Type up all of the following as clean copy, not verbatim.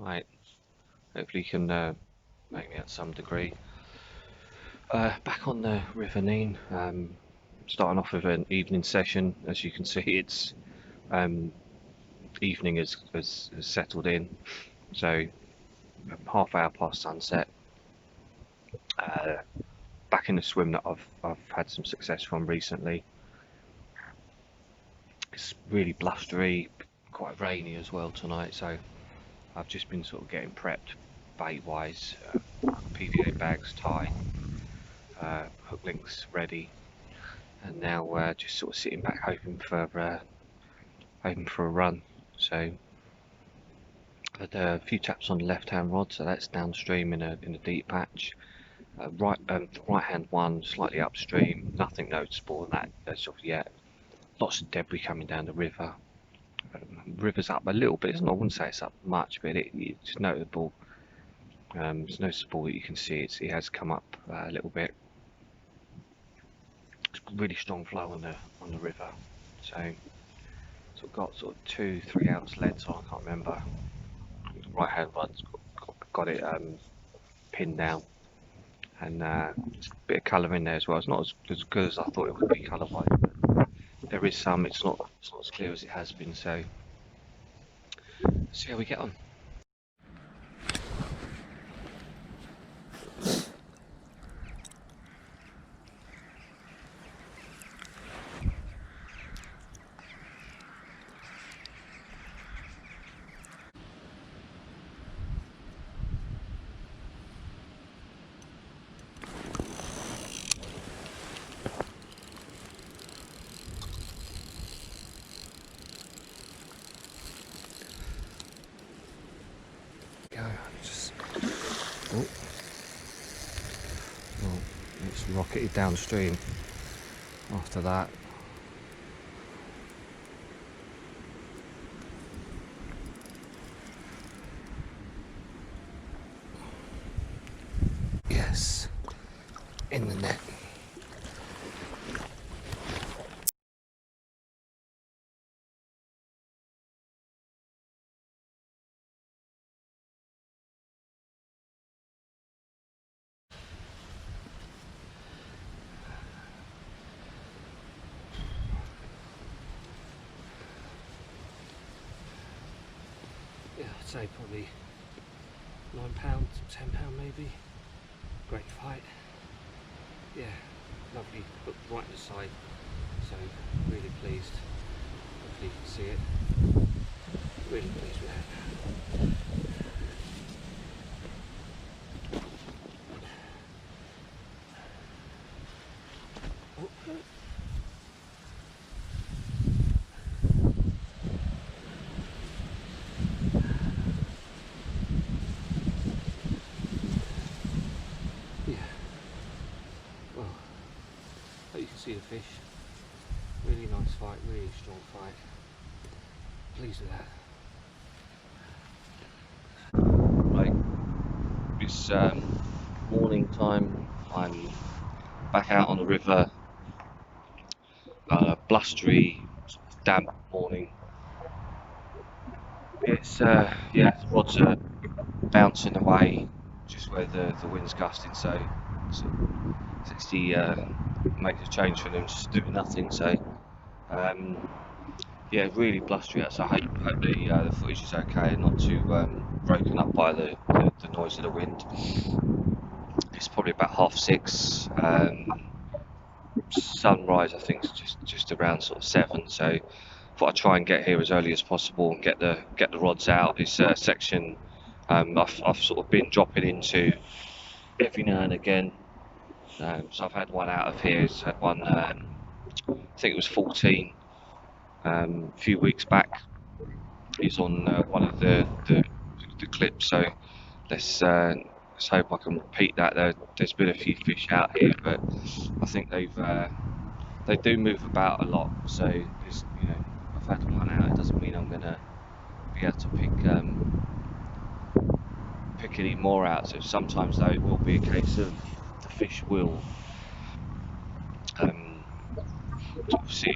Right, hopefully you can make me out some degree. Back on the River Nene, starting off with an evening session. As you can see, it's evening has settled in, so half hour past sunset. Uh, Back in the swim that I've had some success from recently. It's really blustery, quite rainy as well tonight, so I've just been sort of getting prepped bait wise, PVA bags tied, hook links ready, and now just sort of sitting back hoping for a run. So had a few taps on the left hand rod, so that's downstream in a deep patch. Right hand one slightly upstream, nothing noticeable in that as of yet. Lots of debris coming down the river. River's up a little bit. I wouldn't say it's up much, but it's notable. It's noticeable that you can see it has come up a little bit. It's really strong flow on the river. So I've got sort of 2-3 ounce leads on. I can't remember. Right hand one's got it pinned down, and a bit of colour in there as well. It's not as good as I thought it would be colour wise, but there is some. It's not as clear as it has been. So see how we get on. It's rocketed downstream after that. Yes, in the net. Yeah, I'd say probably £9, £10 maybe. Great fight. Yeah, lovely hook right at the side. So really pleased. Hopefully you can see it. Really pleased with that. Yeah. Well, hope you can see the fish. Really nice fight, really strong fight. Pleased with that. Right, it's morning time. I'm back out on the river. Blustery, damp morning. It's yeah, the rods are bouncing away just where the wind's gusting, so it's actually makes a change for them just doing nothing. So yeah, really blustery out. So I hope the footage is okay and not too broken up by the noise of the wind. It's probably about 6:30. Sunrise I think is just around sort of 7. So thought I'd try and get here as early as possible and get the rods out. This section I've sort of been dropping into every now and again. So I've had one out of here. It's had one. I think it was 14 a few weeks back. It's on one of the clips. So let's hope I can repeat that. There's been a few fish out here, but I think they do move about a lot. So there's, I've had one out. It doesn't mean I'm gonna be able to pick any more out. So sometimes though it will be a case of the fish will see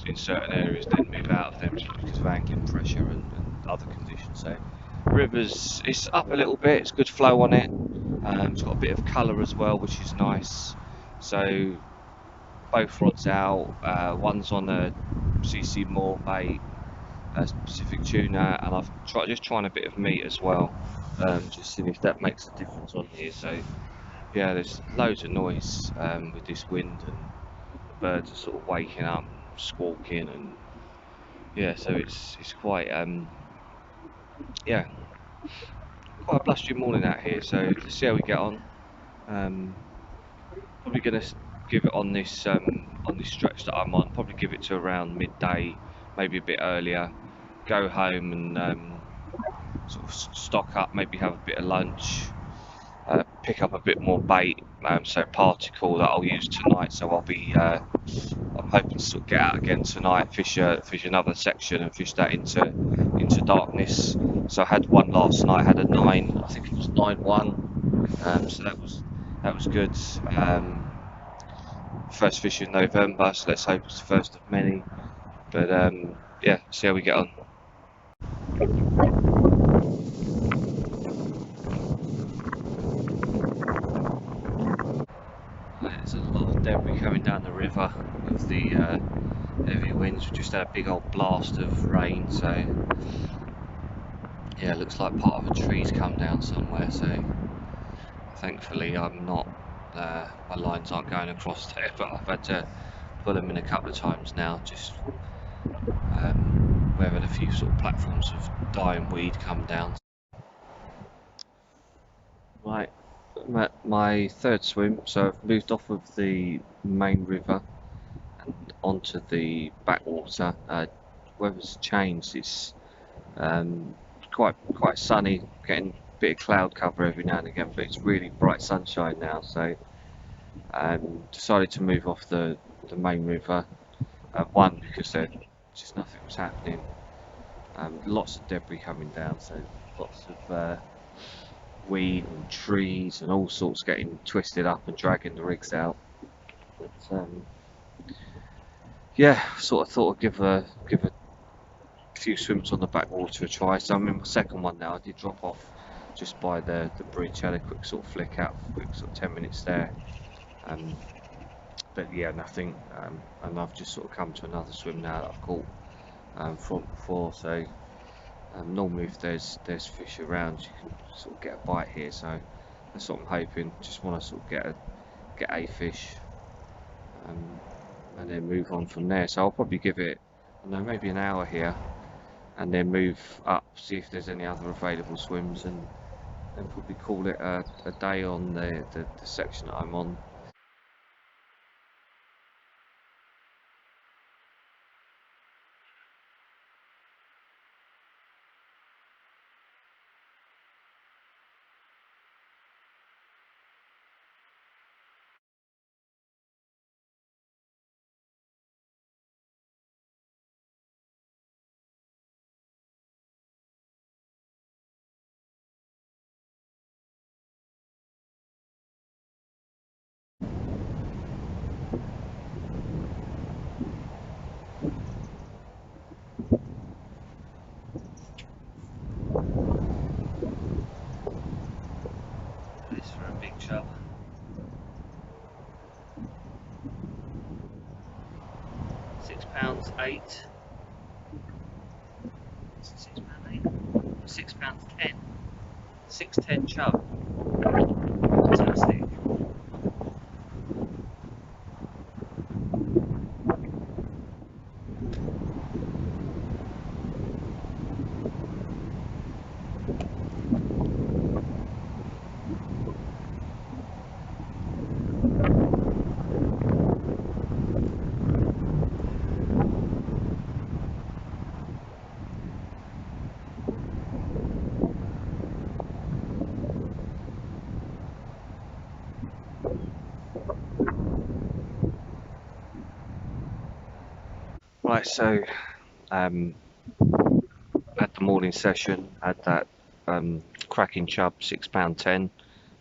in certain areas then move out of them just because of angling pressure and other conditions. So river's, it's up a little bit, it's good flow on it. It's got a bit of colour as well, which is nice. So both rods out, one's on a CC Moore bait, Pacific tuna, and I've just trying a bit of meat as well, just seeing if that makes a difference on here. So yeah, there's loads of noise with this wind, and the birds are sort of waking up, squawking, and yeah, so it's quite yeah, quite a blustery morning out here. So let's see how we get on. Probably gonna give it on this stretch that I'm on. Probably give it to around midday, maybe a bit earlier. Go home and sort of stock up, maybe have a bit of lunch, pick up a bit more bait, so particle that I'll use tonight. So I'll be, I'm hoping to sort of get out again tonight, fish another section and fish that into darkness. So I had one last night, I had a 9, I think it was 9-1, so that was good. First fish in November, so let's hope it's the first of many. But yeah, see how we get on. There's a lot of debris coming down the river with the heavy winds. We just had a big old blast of rain, so yeah, it looks like part of a tree's come down somewhere. So thankfully, I'm not. My lines aren't going across there, but I've had to pull them in a couple of times now. Just we've had a few sort of platforms of dying weed come down. Right, my third swim, so I've moved off of the main river and onto the backwater. Weather's changed, it's quite sunny, getting a bit of cloud cover every now and again, but it's really bright sunshine now, so decided to move off the main river. One, because there just nothing was happening, lots of debris coming down, so lots of weed and trees and all sorts getting twisted up and dragging the rigs out. But yeah, sort of thought I'd give a few swims on the backwater a try. So I'm in my second one now. I did drop off just by the bridge, had a quick sort of flick out, quick sort of 10 minutes there. But yeah, nothing. And I've just sort of come to another swim now that I've caught from before. So normally if there's fish around, you can sort of get a bite here. So that's what I'm hoping. Just want to sort of get a fish, and then move on from there. So I'll probably give it, I don't know, maybe an hour here, and then move up, see if there's any other available swims, and then probably call it a day on the section that I'm on. This for a big chub. £6.8. £6.8. £6.10. 610 chub. Fantastic. Right, so at the morning session, had that cracking chub, £6.10.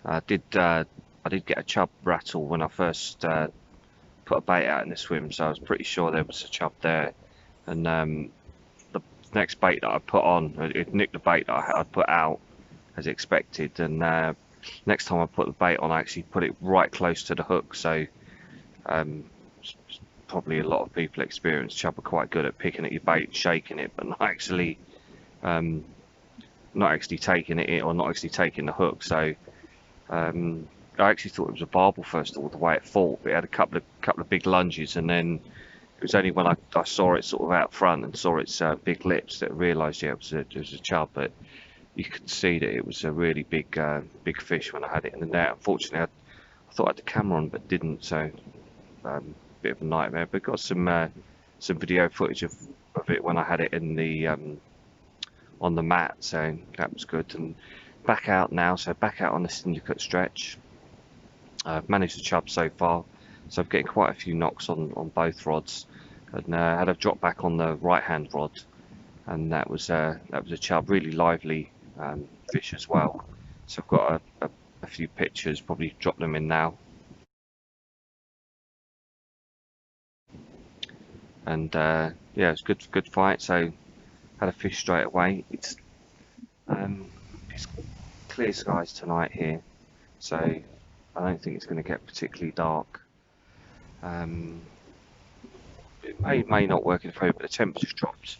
I did get a chub rattle when I first put a bait out in the swim, so I was pretty sure there was a chub there. And the next bait that I put on, it nicked the bait that I'd put out as expected, and next time I put the bait on, I actually put it right close to the hook. So um, probably a lot of people experience Chub are quite good at picking at your bait, shaking it, but um, not actually taking it or not actually taking the hook. So I actually thought it was a barbel first of all, the way it fought. It had a couple of big lunges, and then it was only when I saw it sort of out front and saw its big lips that I realised, yeah, it was a chub. But you could see that it was a really big fish when I had it in the net. Unfortunately, I thought I had the camera on, but didn't. So bit of a nightmare. But got some video footage of it when I had it in the on the mat, so that was good. And back out now, so back out on the syndicate stretch. I've managed to chub so far, so I'm getting quite a few knocks on both rods, and had a drop back on the right hand rod, and that was a chub, really lively fish as well. So I've got a few pictures, probably drop them in now. And yeah, it's good fight. So had a fish straight away. It's clear skies tonight here, so I don't think it's going to get particularly dark. It may not work in favour, but the temperature's dropped.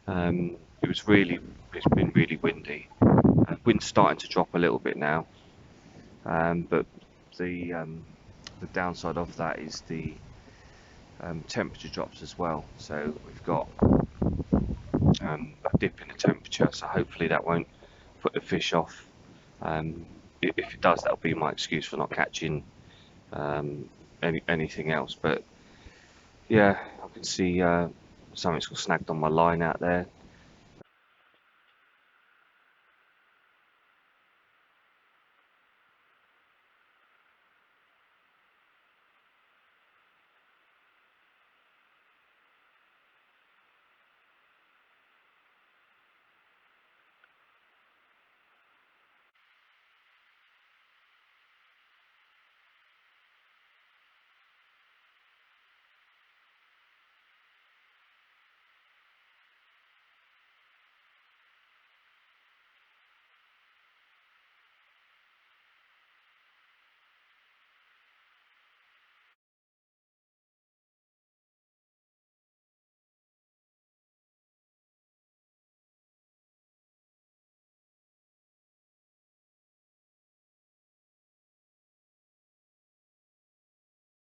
It's been really windy. Wind's starting to drop a little bit now, but the downside of that is the temperature drops as well. So we've got a dip in the temperature, so hopefully that won't put the fish off. If it does, that'll be my excuse for not catching anything else. But yeah, I can see something's got snagged on my line out there.